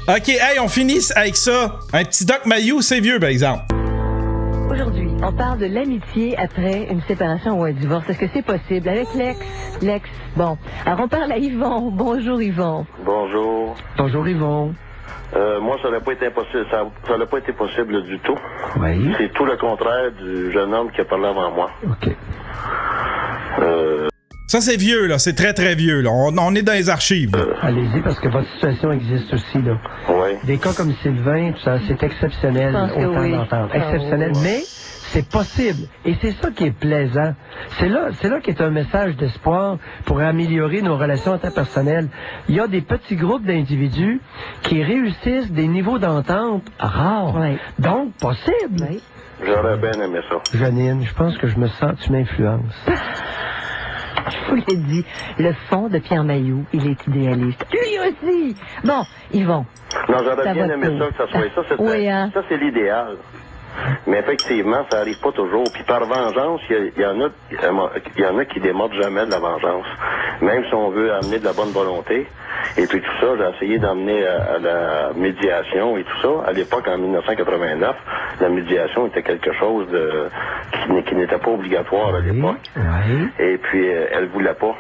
OK, hey, on finit avec ça. Un petit Doc Mayou, c'est vieux, par exemple. Aujourd'hui, on parle de l'amitié après une séparation ou un divorce. Est-ce que c'est possible avec l'ex? Bon. Alors, on parle à Yvon. Bonjour, Yvon. Bonjour. Bonjour, Yvon. Moi, ça n'a pas été impossible. Ça n'a pas été possible du tout. Oui. C'est tout le contraire du jeune homme qui a parlé avant moi. OK. Ça, c'est vieux, là. C'est très, très vieux, là. On est dans les archives. Allez-y, parce que votre situation existe aussi, là. Oui. Des cas comme Sylvain, tout ça, c'est exceptionnel, Je pense que autant oui. d'entendre. Exceptionnel, mais c'est possible. Et c'est ça qui est plaisant. C'est là qu'est un message d'espoir pour améliorer nos relations interpersonnelles. Il y a des petits groupes d'individus qui réussissent des niveaux d'entente rares. Oui. Donc, possible. Oui. J'aurais bien aimé ça. Janine, je pense que je me sens, tu m'influences. Je vous l'ai dit, le fond de Pierre Mayou, il est idéaliste. Lui aussi! Bon, Yvon. Non, j'aurais Ça bien va aimé te- ça, que ça soit ça. Oui, hein? Ça, c'est l'idéal. Mais effectivement, ça arrive pas toujours. Puis par vengeance, il y en a qui démordent jamais de la vengeance. Même si on veut amener de la bonne volonté. Et puis tout ça, j'ai essayé d'amener à la médiation et tout ça. À l'époque, en 1989, la médiation était quelque chose qui n'était pas obligatoire à l'époque. Oui. Et puis, elle voulait pas.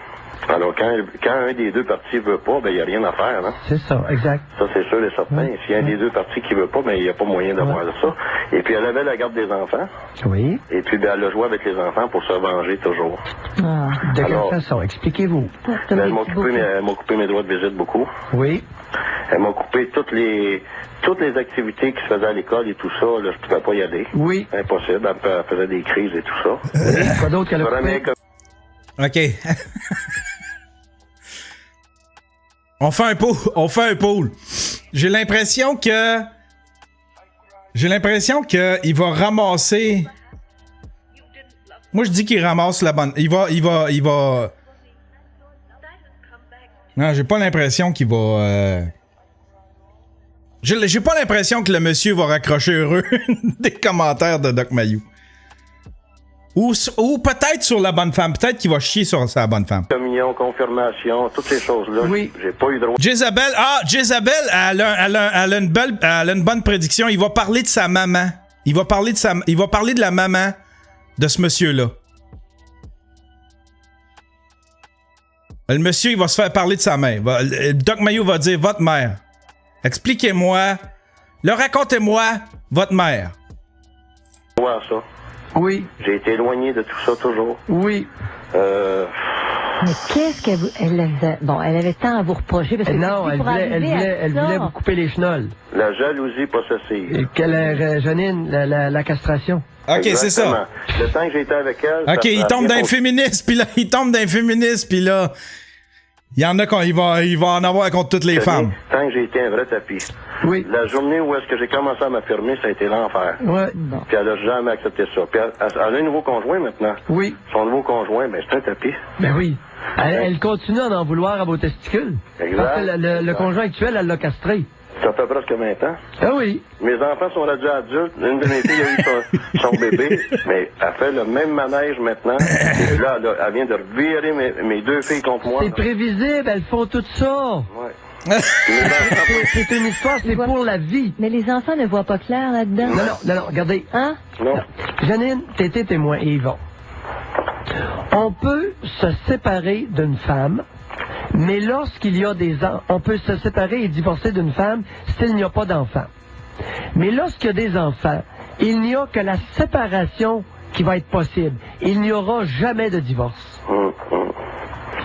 Alors, quand un des deux partis veut pas, ben il n'y a rien à faire, hein. C'est ça, exact. Ça, c'est sûr et certain. Ouais. S'il y a un des deux partis qui veut pas, ben il n'y a pas moyen d'avoir ça. Et puis, elle avait la garde des enfants. Oui. Et puis, ben, elle a joué avec les enfants pour se venger toujours. Ah. De Alors- quelle façon? Expliquez-vous. Ben, elle m'a coupé mes droits de visite beaucoup. Oui. Elle m'a coupé toutes les activités qui se faisaient à l'école et tout ça. Là, je pouvais pas y aller. Oui. Impossible. Elle faisait des crises et tout ça. Quoi d'autre qu'elle a Vraiment, coupé? OK. On fait un pool. J'ai l'impression que il va ramasser. Moi, je dis qu'il ramasse la bonne. Il va. Non, j'ai pas l'impression qu'il va. J'ai pas l'impression que le monsieur va raccrocher heureux des commentaires de Doc Mayou. Ou peut-être sur la bonne femme. Peut-être qu'il va chier sur sa bonne femme. communion, confirmation, toutes ces choses-là. Oui. J'ai pas eu droit. Jezabel, elle a une bonne prédiction. Il va parler de sa maman. Il va parler de la maman de ce monsieur-là. Le monsieur, il va se faire parler de sa mère. Doc Mayou va dire votre mère. Expliquez-moi. Racontez-moi votre mère. Voir ça. Oui. J'ai été éloigné de tout ça toujours. Oui. Mais qu'est-ce qu'elle avait? Bon, elle avait tant à vous reprocher parce que Non, c'est elle pour voulait, arriver à elle ça. voulait vous couper les chenolles. La jalousie possessive. Et Janine, la castration. OK, c'est ça. Exactement. Le temps que j'ai été avec elle. OK, il tombe d'un féministe, puis là, il y en a il va en avoir contre toutes les femmes. Tant que j'ai été un vrai tapis. Oui. La journée où est-ce que j'ai commencé à m'affirmer, ça a été l'enfer. Ouais. Bon. Puis elle a jamais accepté ça. Puis elle a un nouveau conjoint maintenant. Oui. Son nouveau conjoint, ben c'est un tapis. Ben oui. Elle continue à en vouloir à vos testicules. Exact. Parce que le conjoint actuel, elle l'a castré. Ça fait presque 20 ans. Ah oui. Mes enfants sont rendus adultes. Une de mes filles a eu son bébé, mais elle fait le même manège maintenant. Et là, elle vient de revirer mes deux filles contre moi. C'est prévisible, elles font tout ça. Ouais. Mes enfants, C'est une histoire, c'est pour la vie. Mais les enfants ne voient pas clair là-dedans. Non, regardez. Hein? non. Janine, t'étais témoin et Yvon. On peut se séparer d'une femme, mais lorsqu'il y a on peut se séparer et divorcer d'une femme s'il n'y a pas d'enfants. Mais lorsqu'il y a des enfants, il n'y a que la séparation qui va être possible. Il n'y aura jamais de divorce.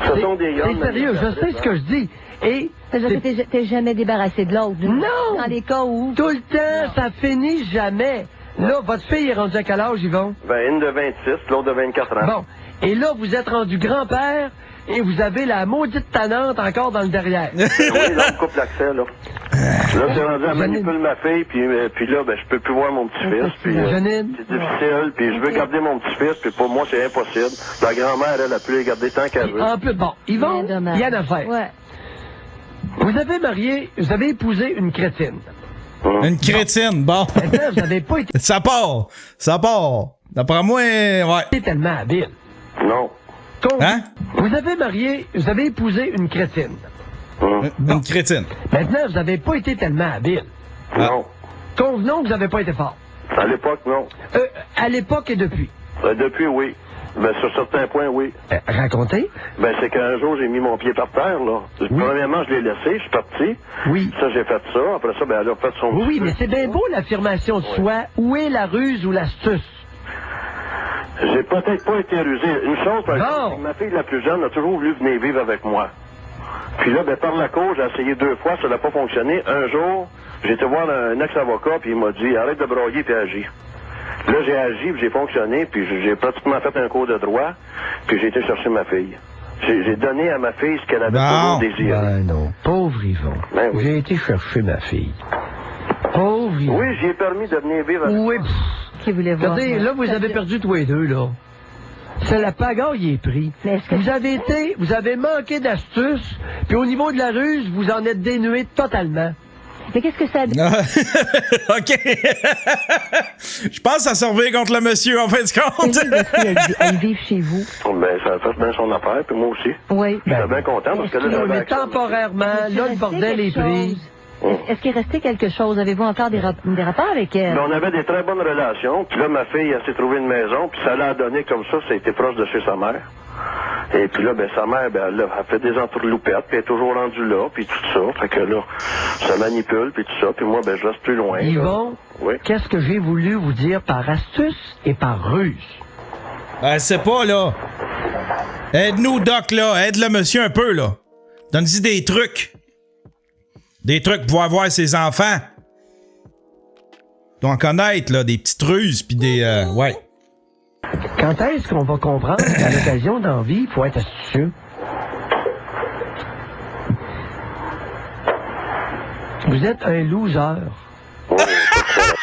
Ce sont des gars. C'est sérieux, je sais ce que je dis. Et C'est-à-dire que t'es jamais débarrassé de l'autre. Non! Dans les cas où... tout le temps, ça finit jamais. Là, votre fille est rendue à quel âge, Yvon? Ben, une de 26, l'autre de 24 ans. Bon. Et là, vous êtes rendu grand-père et vous avez la maudite tannante encore dans le derrière. Oui, là, on coupe l'accès, là. Là, c'est rendu, elle manipule ma fille, puis là, ben, je peux plus voir mon petit-fils, puis Janine? c'est difficile, puis je veux garder mon petit-fils, puis pour moi, c'est impossible. La grand-mère, elle a pu les garder tant qu'elle veut. En plus, bon, Yvon, Bien dommage. il y a une affaire. Ouais. Vous avez épousé une crétine. Une crétine, bon. Maintenant, vous n'avez pas été Ça part. D'après moi, ouais. tellement habile. Non. Hein? Vous avez épousé une crétine. Une crétine. Maintenant, vous n'avez pas été tellement habile. Non. Convenons que vous n'avez pas été fort. À l'époque, non. À l'époque et depuis. Depuis, oui. Ben, sur certains points, oui. Racontez. Ben, c'est qu'un jour, j'ai mis mon pied par terre, là. Premièrement, je l'ai laissé, je suis parti. Oui. Ça, j'ai fait ça. Après ça, ben, elle a fait son... Oui, mais c'est bien beau l'affirmation de soi. Où est la ruse ou l'astuce? J'ai peut-être pas été rusé. Une chose, par exemple, c'est que ma fille la plus jeune a toujours voulu venir vivre avec moi. Puis là, ben, par la cause, j'ai essayé 2 fois, ça n'a pas fonctionné. Un jour, j'ai été voir un ex-avocat, puis il m'a dit, arrête de broyer puis agis. Là, j'ai agi, puis j'ai fonctionné, puis j'ai pratiquement fait un cours de droit, puis j'ai été chercher ma fille. J'ai donné à ma fille ce qu'elle avait toujours désiré. Ben non, pauvre Yvon. Ben oui. J'ai été chercher ma fille. Pauvre Yvon. Oui, j'ai permis de venir vivre avec Oui, moi. Qui voulait voir. regardez, là, vous avez perdu tous les deux, là. C'est la pagaille est pris. Mais est-ce que- Vous avez manqué d'astuce, puis au niveau de la ruse, vous en êtes dénué totalement. Mais qu'est-ce que ça dit? OK. Je pense que ça surveille contre le monsieur, en fin de compte. Elle vivre chez vous? Ben, ça a fait bien son affaire, puis moi aussi. Oui. J'étais bien content, parce que là, Oui, j'avais mais accès. temporairement, là, le Resté bordel est quelque pris. chose? Est-ce qu'il est resté quelque chose? Avez-vous encore des rapports avec elle? Ben, on avait des très bonnes relations, puis là, ma fille, elle s'est trouvée une maison, puis ça l'a donné comme ça a été proche de chez sa mère. Et puis là, ben, sa mère, ben, elle a fait des entourloupettes, puis elle est toujours rendue là, puis tout ça. Fait que là, ça manipule, puis tout ça, puis moi, ben, je reste plus loin. là. Yvon, Oui. qu'est-ce que j'ai voulu vous dire par astuce et par ruse? C'est pas, là. Aide-nous, Doc, là. Aide le monsieur un peu, là. Donne-y des trucs. Des trucs pour pouvoir voir ses enfants. Tu dois en connaître, là. Des petites ruses, puis des... ouais. Quand est-ce qu'on va comprendre qu'à l'occasion d'envie, il faut être astucieux? Vous êtes un loser. Oui, c'est ça.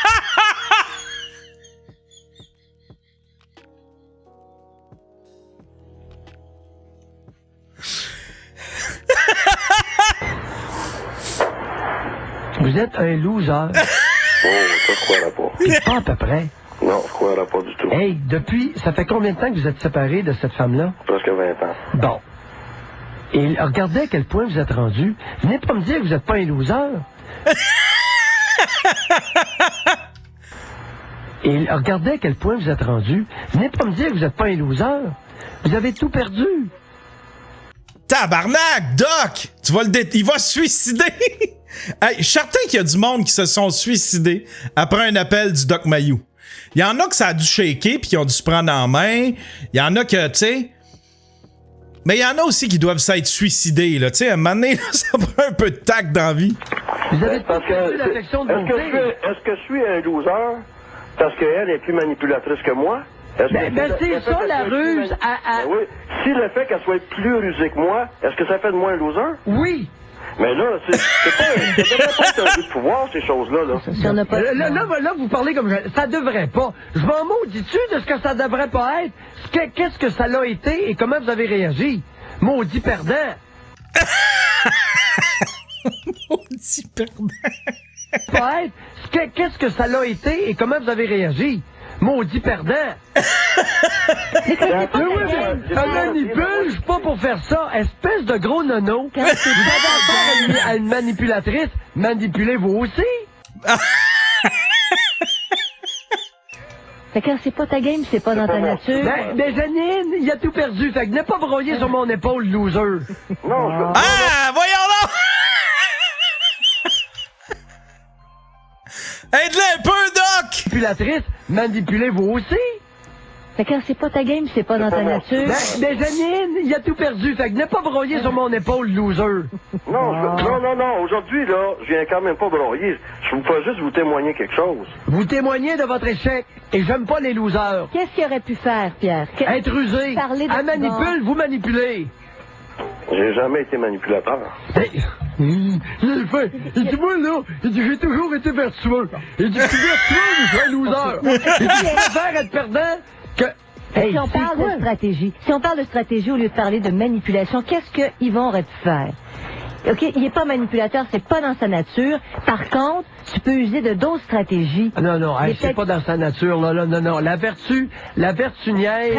Vous êtes un loser. Oh, ça, je croirais pas. Pas à peu près. Non, je croirais pas du tout. Hey, depuis, ça fait combien de temps que vous êtes séparés de cette femme-là? Presque 20 ans. Bon. Et regardez à quel point vous êtes rendu. Venez pas me dire que vous n'êtes pas un loser. Et regardez à quel point vous êtes rendu. Venez pas me dire que vous n'êtes pas un loser. Vous avez tout perdu. Tabarnak, Doc! Tu vas il va se suicider! Hey, je suis certain qu'il y a du monde qui se sont suicidés après un appel du Doc Mayou. Il y en a que ça a dû shaker puis qui ont dû se prendre en main. Il y en a que, tu sais... Mais il y en a aussi qui doivent s'être suicidés, là. Tu sais, à un moment donné, là, ça prend un peu de tact dans la vie. Vous avez Parce tout que, perdu l'affection de est-ce que, bonté. est-ce que je suis un loser parce qu'elle est plus manipulatrice que moi? Ben, c'est ça, la ruse. Ben oui. Si le fait qu'elle soit plus rusée que moi, est-ce que ça fait de moi un loser? Oui. Mais là, ça devrait pas être un jeu de pouvoir, ces choses-là. Là. Si on n'a pas... Là, vous parlez comme... Ça devrait pas. Je m'en maudis-tu de ce que ça devrait pas être? Qu'est-ce que ça l'a été et comment vous avez réagi? Maudit perdant. Maudit perdant. Pas être. Qu'est-ce que ça l'a été et comment vous avez réagi? Maudit perdant. Ça manipule, je suis pas pour faire ça. Espèce de gros nono. Vous avez affaire à une manipulatrice, manipulez-vous aussi. Fait que c'est pas ta game, c'est pas dans ta nature. Ben, Janine, il a tout perdu. Fait que n'est pas broyer sur mon épaule, loser. Non, je... Ah, voyons là! Aide-le un peu, Doc! Manipulatrice, manipulez-vous aussi. Fait que c'est pas ta game, c'est pas dans ta nature. Ben, Janine, il a tout perdu. Fait que n'est pas broyer sur mon épaule, loser. Non, aujourd'hui, là, je viens quand même pas broyer. Je vous fais juste vous témoigner quelque chose. Vous témoignez de votre échec. Et j'aime pas les losers. Qu'est-ce qu'il aurait pu faire, Pierre? Être rusé. Parler de Elle manipule, vous manipulez. J'ai jamais été manipulateur. Hey, il fait. Il dit, moi, là, il dit, j'ai toujours été vertueux. Il dit, je suis vertueux, mais je suis un loser. Il dit, je préfère être perdant que... Si on parle de stratégie, si on parle de stratégie au lieu de parler de manipulation, qu'est-ce que Yvon aurait pu faire? OK, il est pas manipulateur, c'est pas dans sa nature. Par contre, tu peux user de d'autres stratégies. Non, non, Il hey, est c'est peut-être- pas dans sa nature, là, non. La vertu niaise.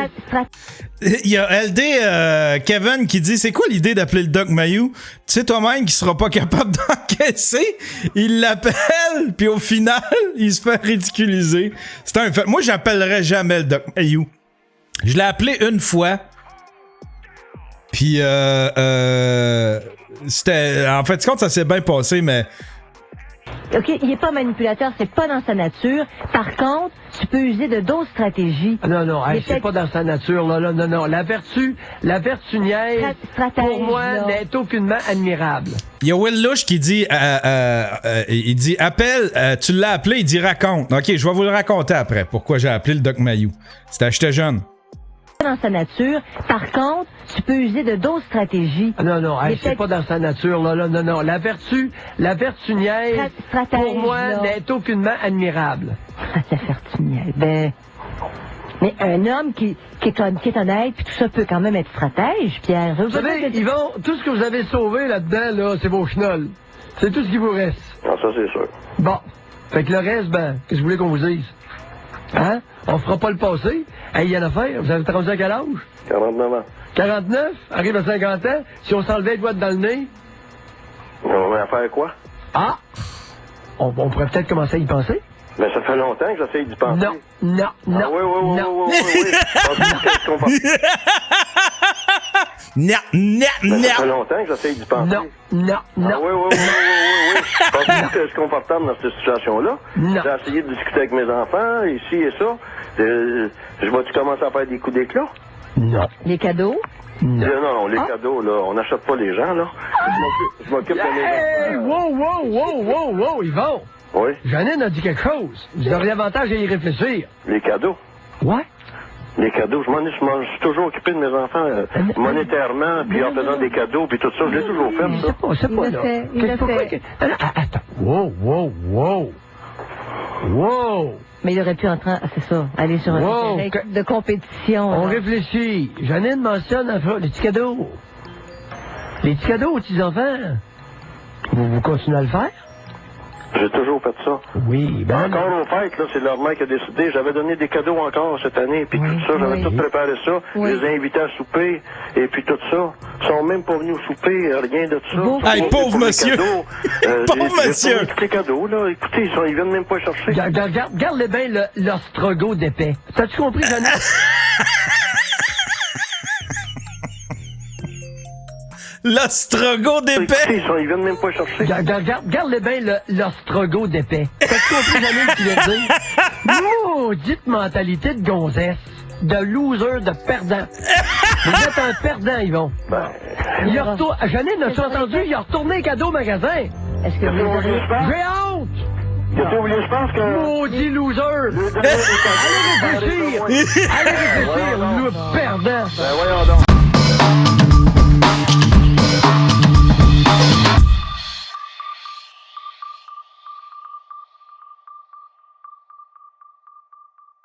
Il y a LD Kevin qui dit c'est quoi l'idée d'appeler le Doc Mayou? Tu sais toi-même qu'il sera pas capable d'encaisser. Il l'appelle, puis au final, il se fait ridiculiser. C'est un fait. Moi, j'appellerais jamais le Doc Mayou. Je l'ai appelé une fois. Puis c'était. En fait, compte, ça s'est bien passé, mais. OK, il est pas manipulateur, c'est pas dans sa nature. Par contre, tu peux user de d'autres stratégies. Non, non, Il hey, est c'est peut-être- pas dans sa nature, là, non. La vertu niaise, Stratège, pour moi, là. n'est aucunement admirable. Il y a Will Lush qui dit il dit appelle, tu l'as appelé, il dit raconte. OK, je vais vous le raconter après pourquoi j'ai appelé le Doc Mayou. J'étais jeune. Dans sa nature. Par contre, tu peux user de d'autres stratégies. Non, non, Il hey, est c'est peut-être- pas dans sa nature, là, non. La vertu niaise, Stratège, pour moi, là. n'est aucunement admirable. Ça fait ben... Mais un homme qui est honnête, puis tout ça peut quand même être stratège, Pierre. Vous savez, Yvon, tout ce que vous avez sauvé là-dedans, là, c'est vos chenolles. C'est tout ce qui vous reste. Non, ça, c'est sûr. Bon. Fait que le reste, ben, qu'est-ce que vous voulez qu'on vous dise? Hein? On fera pas le passé? Hey, il y a l'affaire. Vous avez rendu à quel âge? 49 ans. 49? Arrive à 50 ans? Si on s'enlevait les doigts dans le nez? On va faire quoi? Ah! On pourrait peut-être commencer à y penser? Mais ça fait longtemps que j'essaye d'y penser. Non. Ah, oui. non. Ça fait longtemps que j'essaye d'y penser. Non. Ah, oui. Pensez-vous que je suis confortable dans cette situation-là? Non. J'ai essayé de discuter avec mes enfants, ici et ça. Je vais-tu commencer à faire des coups d'éclat? Non. Les cadeaux. Non, les cadeaux, là, on n'achète pas les gens, là. Je m'occupe de mes Hey! enfants. Wow, Yvon! Oui, Janine a dit quelque chose. Vous auriez avantage à y réfléchir. les cadeaux. Ouais? Les cadeaux, je suis toujours occupé de mes enfants monétairement, puis en faisant des cadeaux, puis tout ça. Je l'ai toujours fait, ça. C'est pas, Il là. le fait, il le Pourquoi fait. Attends. Wow! Mais il aurait pu entrer, c'est ça, aller sur un Wow, terrain que- de compétition. On là. réfléchit. Janine mentionne enfin, les petits cadeaux. Les petits cadeaux aux petits-enfants. Vous continuez à le faire? J'ai toujours fait ça. Oui, ben... Encore aux fêtes, là, c'est leur mère qui a décidé. J'avais donné des cadeaux encore cette année, puis tout ça, j'avais oui. tout préparé ça. Oui. Je les ai invités à souper, et puis tout ça. Ils sont même pas venus au souper, rien de ça. Beau. Hey, pauvre Pour les monsieur. cadeaux, Pauvre j'ai monsieur. fourni tous les cadeaux, là. Écoutez, ils viennent même pas chercher. Regarde-les bien, l'ostrogo d'épais. T'as-tu compris, Janine? L'ostrogo Écoutez, d'épais. ils viennent même pas chercher. Regarde-les bien, l'ostrogo d'épais. T'as-tu compris, Janine, ce qu'il vient de dire? Maudite mentalité de gonzesse, de loser, de perdant. Vous êtes un perdant, Yvon. Ben, Il a Janine, as-tu entendu? Il a retourné les cadeaux au magasin. Est-ce que vous auriez... J'ai honte! qu'est-ce que vous voulez, je pense que... Maudit loser! Allez Allez réfléchir! Allez réfléchir, le perdant! Ben voyons